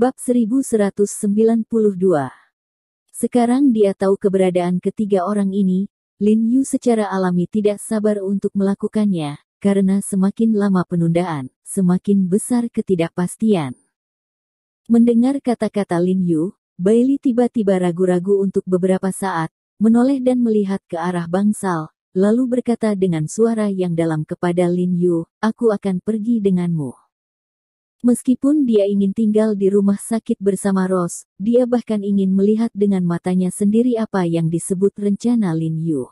Bab 1192. Sekarang dia tahu keberadaan ketiga orang ini, Lin Yu secara alami tidak sabar untuk melakukannya, karena semakin lama penundaan, semakin besar ketidakpastian. Mendengar kata-kata Lin Yu, Bailey tiba-tiba ragu-ragu untuk beberapa saat, menoleh dan melihat ke arah bangsal, lalu berkata dengan suara yang dalam kepada Lin Yu, "Aku akan pergi denganmu." Meskipun dia ingin tinggal di rumah sakit bersama Rose, dia bahkan ingin melihat dengan matanya sendiri apa yang disebut rencana Lin Yu.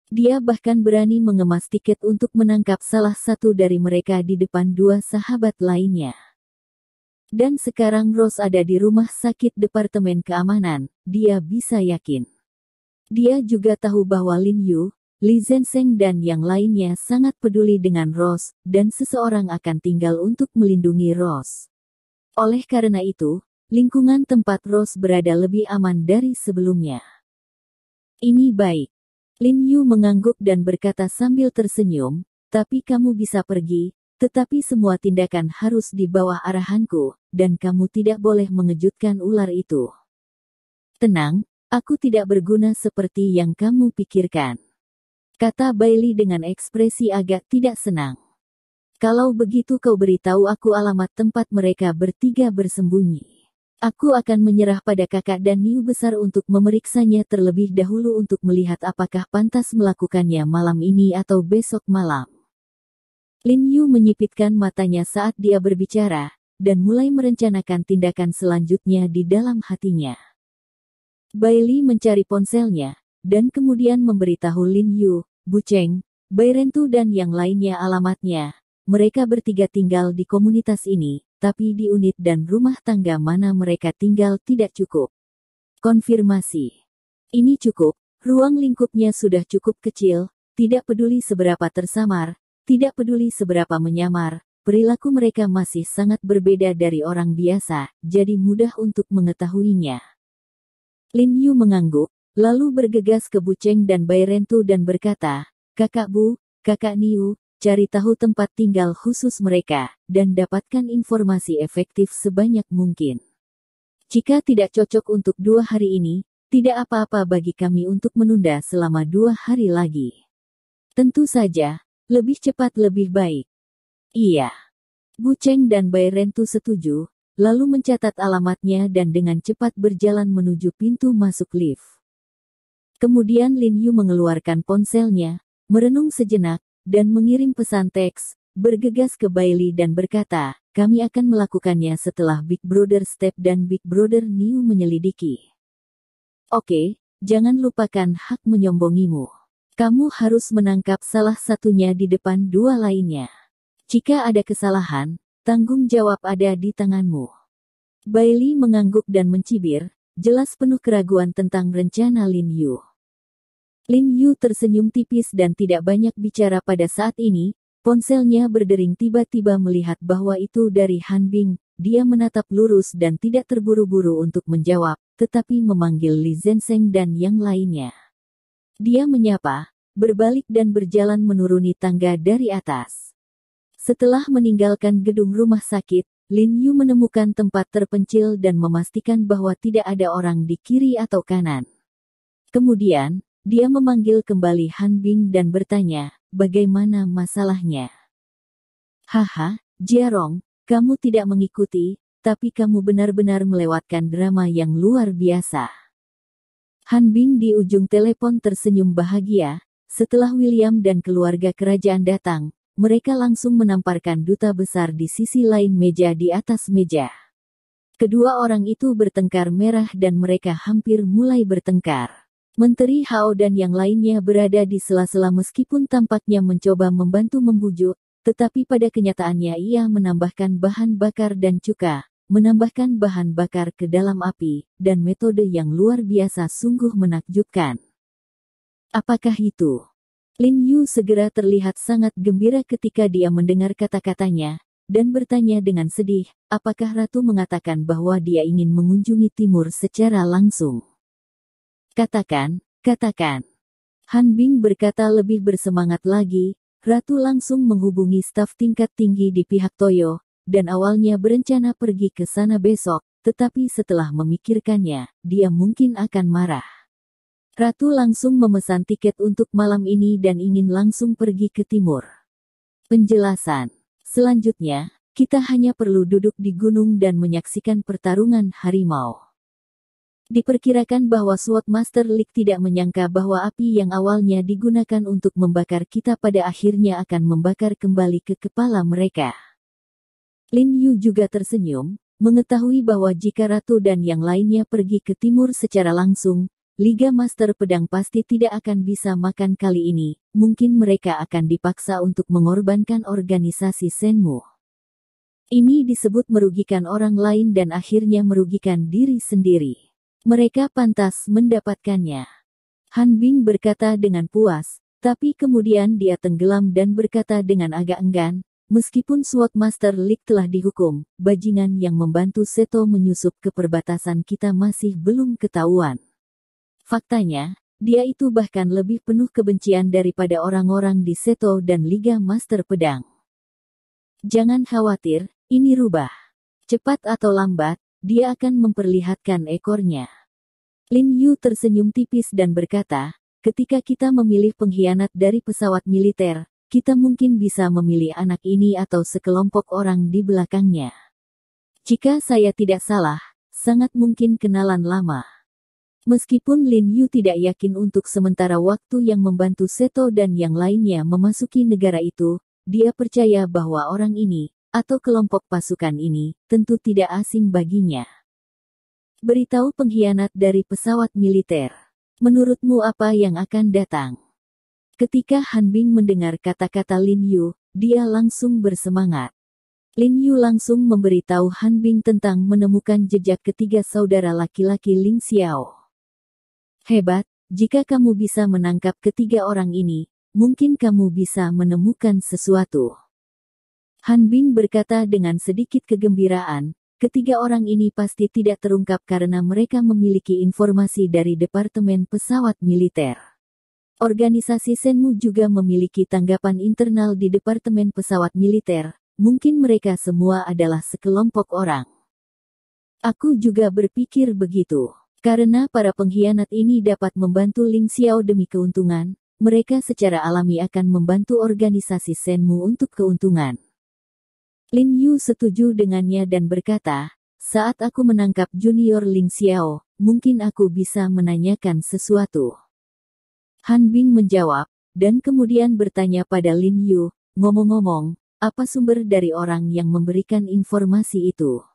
Dia bahkan berani mengemas tiket untuk menangkap salah satu dari mereka di depan dua sahabat lainnya. Dan sekarang Rose ada di rumah sakit Departemen Keamanan, dia bisa yakin. Dia juga tahu bahwa Lin Yu, Li Zhensheng dan yang lainnya sangat peduli dengan Rose, dan seseorang akan tinggal untuk melindungi Rose. Oleh karena itu, lingkungan tempat Rose berada lebih aman dari sebelumnya. Ini baik. Lin Yu mengangguk dan berkata sambil tersenyum, "Tapi kamu bisa pergi, tetapi semua tindakan harus di bawah arahanku, dan kamu tidak boleh mengejutkan ular itu." "Tenang, aku tidak berguna seperti yang kamu pikirkan," kata Bailey dengan ekspresi agak tidak senang. "Kalau begitu kau beritahu aku alamat tempat mereka bertiga bersembunyi. Aku akan menyerah pada kakak dan Niu besar untuk memeriksanya terlebih dahulu untuk melihat apakah pantas melakukannya malam ini atau besok malam." Lin Yu menyipitkan matanya saat dia berbicara, dan mulai merencanakan tindakan selanjutnya di dalam hatinya. Bailey mencari ponselnya, dan kemudian memberitahu Lin Yu, Bu Cheng, Bai Rentu dan yang lainnya alamatnya. Mereka bertiga tinggal di komunitas ini, tapi di unit dan rumah tangga mana mereka tinggal tidak cukup. Konfirmasi. Ini cukup, ruang lingkupnya sudah cukup kecil, tidak peduli seberapa tersamar, tidak peduli seberapa menyamar, perilaku mereka masih sangat berbeda dari orang biasa, jadi mudah untuk mengetahuinya. Lin Yu mengangguk, lalu bergegas ke Bu Cheng dan Bai Rentu dan berkata, "Kakak Bu, Kakak Niu, cari tahu tempat tinggal khusus mereka, dan dapatkan informasi efektif sebanyak mungkin. Jika tidak cocok untuk 2 hari ini, tidak apa-apa bagi kami untuk menunda selama 2 hari lagi. Tentu saja, lebih cepat lebih baik." "Iya." Bu Cheng dan Bai Rentu setuju, lalu mencatat alamatnya dan dengan cepat berjalan menuju pintu masuk lift. Kemudian Lin Yu mengeluarkan ponselnya, merenung sejenak, dan mengirim pesan teks, bergegas ke Bailey dan berkata, "Kami akan melakukannya setelah Big Brother Step dan Big Brother Niu menyelidiki. Oke, jangan lupakan hak menyombongimu. Kamu harus menangkap salah satunya di depan 2 lainnya. Jika ada kesalahan, tanggung jawab ada di tanganmu." Bailey mengangguk dan mencibir, jelas penuh keraguan tentang rencana Lin Yu. Lin Yu tersenyum tipis dan tidak banyak bicara pada saat ini, ponselnya berdering tiba-tiba melihat bahwa itu dari Han Bing, dia menatap lurus dan tidak terburu-buru untuk menjawab, tetapi memanggil Li Zhensheng dan yang lainnya. Dia menyapa, berbalik dan berjalan menuruni tangga dari atas. Setelah meninggalkan gedung rumah sakit, Lin Yu menemukan tempat terpencil dan memastikan bahwa tidak ada orang di kiri atau kanan. Kemudian, dia memanggil kembali Han Bing dan bertanya, "Bagaimana masalahnya?" "Haha, Jiarong, kamu tidak mengikuti, tapi kamu benar-benar melewatkan drama yang luar biasa." Han Bing di ujung telepon tersenyum bahagia. Setelah William dan keluarga kerajaan datang, mereka langsung menamparkan duta besar di sisi lain meja di atas meja. Kedua orang itu bertengkar merah dan mereka hampir mulai bertengkar. Menteri Hao dan yang lainnya berada di sela-sela meskipun tampaknya mencoba membantu membujuk, tetapi pada kenyataannya ia menambahkan bahan bakar dan cuka, menambahkan bahan bakar ke dalam api, dan metode yang luar biasa sungguh menakjubkan. "Apakah itu?" Lin Yu segera terlihat sangat gembira ketika dia mendengar kata-katanya, dan bertanya dengan sedih, "Apakah Ratu mengatakan bahwa dia ingin mengunjungi Timur secara langsung?" Katakan. Han Bing berkata lebih bersemangat lagi, "Ratu langsung menghubungi staf tingkat tinggi di pihak Toyo, dan awalnya berencana pergi ke sana besok, tetapi setelah memikirkannya, dia mungkin akan marah. Ratu langsung memesan tiket untuk malam ini dan ingin langsung pergi ke timur. Penjelasan. Selanjutnya, kita hanya perlu duduk di gunung dan menyaksikan pertarungan harimau. Diperkirakan bahwa SWOT Master League tidak menyangka bahwa api yang awalnya digunakan untuk membakar kita pada akhirnya akan membakar kembali ke kepala mereka. Lin Yu juga tersenyum, mengetahui bahwa jika Ratu dan yang lainnya pergi ke timur secara langsung, Liga Master Pedang pasti tidak akan bisa makan kali ini, mungkin mereka akan dipaksa untuk mengorbankan organisasi Shenmue. Ini disebut merugikan orang lain dan akhirnya merugikan diri sendiri. Mereka pantas mendapatkannya. Han Bing berkata dengan puas, tapi kemudian dia tenggelam dan berkata dengan agak enggan, meskipun SWOT Master League telah dihukum, bajingan yang membantu Seto menyusup ke perbatasan kita masih belum ketahuan. Faktanya, dia itu bahkan lebih penuh kebencian daripada orang-orang di Seto dan Liga Master Pedang. Jangan khawatir, ini rubah. Cepat atau lambat, dia akan memperlihatkan ekornya. Lin Yu tersenyum tipis dan berkata, ketika kita memilih pengkhianat dari pesawat militer, kita mungkin bisa memilih anak ini atau sekelompok orang di belakangnya. Jika saya tidak salah, sangat mungkin kenalan lama. Meskipun Lin Yu tidak yakin untuk sementara waktu yang membantu Seto dan yang lainnya memasuki negara itu, dia percaya bahwa orang ini, atau kelompok pasukan ini, tentu tidak asing baginya. Beritahu pengkhianat dari pesawat militer. Menurutmu apa yang akan datang? Ketika Han Bing mendengar kata-kata Lin Yu, dia langsung bersemangat. Lin Yu langsung memberitahu Han Bing tentang menemukan jejak ketiga saudara laki-laki Ling Xiao. Hebat, jika kamu bisa menangkap ketiga orang ini, mungkin kamu bisa menemukan sesuatu. Han Bing berkata dengan sedikit kegembiraan, ketiga orang ini pasti tidak terungkap karena mereka memiliki informasi dari Departemen Pesawat Militer. Organisasi Shenmue juga memiliki tanggapan internal di Departemen Pesawat Militer, mungkin mereka semua adalah sekelompok orang. Aku juga berpikir begitu. Karena para pengkhianat ini dapat membantu Ling Xiao demi keuntungan, mereka secara alami akan membantu organisasi Shenmue untuk keuntungan. Lin Yu setuju dengannya dan berkata, saat aku menangkap junior Ling Xiao, mungkin aku bisa menanyakan sesuatu. Han Bing menjawab, dan kemudian bertanya pada Lin Yu, ngomong-ngomong, apa sumber dari orang yang memberikan informasi itu?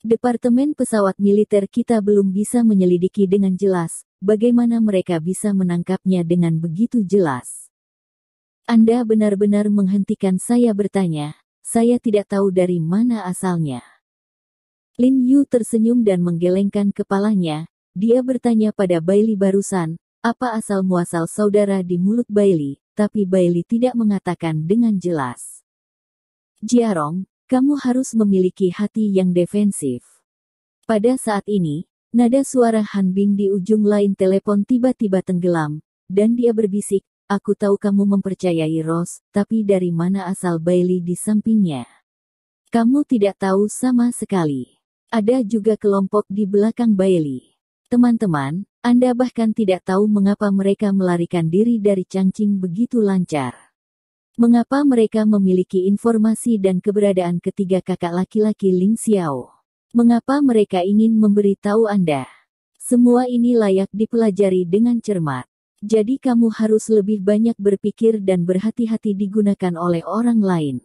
Departemen pesawat militer kita belum bisa menyelidiki dengan jelas, bagaimana mereka bisa menangkapnya dengan begitu jelas. Anda benar-benar menghentikan saya bertanya. Saya tidak tahu dari mana asalnya. Lin Yu tersenyum dan menggelengkan kepalanya. Dia bertanya pada Bailey barusan, apa asal-muasal saudara di mulut Bailey, tapi Bailey tidak mengatakan dengan jelas. Jiarong, kamu harus memiliki hati yang defensif. Pada saat ini, nada suara Han Bing di ujung lain telepon tiba-tiba tenggelam, dan dia berbisik, aku tahu kamu mempercayai Rose, tapi dari mana asal Bailey di sampingnya? Kamu tidak tahu sama sekali. Ada juga kelompok di belakang Bailey. Teman-teman, Anda bahkan tidak tahu mengapa mereka melarikan diri dari Changqing begitu lancar. Mengapa mereka memiliki informasi dan keberadaan ketiga kakak laki-laki Ling Xiao? Mengapa mereka ingin memberitahu Anda? Semua ini layak dipelajari dengan cermat. Jadi kamu harus lebih banyak berpikir dan berhati-hati digunakan oleh orang lain.